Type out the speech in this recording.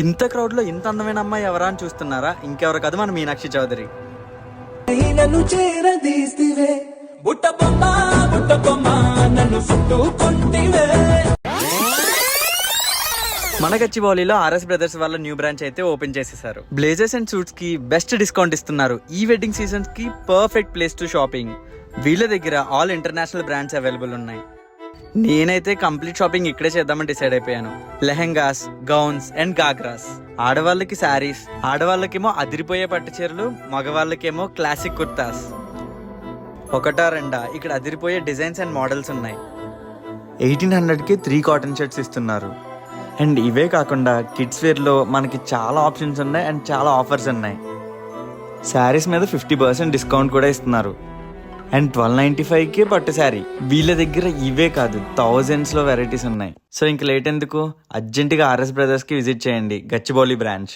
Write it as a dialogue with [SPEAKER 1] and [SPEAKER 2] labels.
[SPEAKER 1] ఇంత క్రౌడ్ లో ఇంత అందమైన అమ్మాయి ఎవరా అని చూస్తున్నారా? ఇంకెవరు కదా మన మీనాక్షి చౌదరి.
[SPEAKER 2] నన్ను చేరదీస్తివే బుట్ట బొమ్మ నన్ను చుట్టుకుంటివే.
[SPEAKER 1] మన గచ్చిబౌలిలో ఆర్ఎస్ బ్రదర్స్ వాళ్ళ న్యూ బ్రాంచ్ అయితే ఓపెన్ చేసేసారు. బ్లేజర్స్ అండ్ సూట్స్ కి బెస్ట్ డిస్కౌంట్ ఇస్తున్నారు. ఈ వెడ్డింగ్ సీజన్స్ కి పర్ఫెక్ట్ ప్లేస్ టు షాపింగ్. వీళ్ళ దగ్గర ఆల్ ఇంటర్నేషనల్ బ్రాండ్స్ అవైలబుల్ ఉన్నాయి. నేనైతే కంప్లీట్ షాపింగ్ ఇక్కడే చేద్దామని డిసైడ్ అయిపోయాను. Lehengas, gowns and ghagras. ఆడవాళ్ళకి శారీస్, ఆడవాళ్ళకేమో అదిరిపోయే పట్టు చీరలు, మగవాళ్ళకేమో క్లాసిక్ కుర్తాస్. ఒకటా రెండా, ఇక్కడ అదిరిపోయే డిజైన్స్ అండ్ మోడల్స్ ఉన్నాయి. 1800కి 3 కాటన్ షర్ట్స్ ఇస్తున్నారు. అండ్ ఇవే కాకుండా కిడ్స్ వేర్లో మనకి చాలా ఆప్షన్స్ ఉన్నాయి అండ్ చాలా ఆఫర్స్ ఉన్నాయి. శారీస్ మీద 50% డిస్కౌంట్ కూడా ఇస్తున్నారు. అండ్ 1295కే పట్టు శారీ. వీళ్ళ దగ్గర ఇవే కాదు, థౌజండ్స్లో వెరైటీస్ ఉన్నాయి. సో ఇంక లేట్ ఎందుకు, అర్జెంటుగా ఆర్ఎస్ బ్రదర్స్కి విజిట్ చేయండి, గచ్చిబౌలి బ్రాంచ్.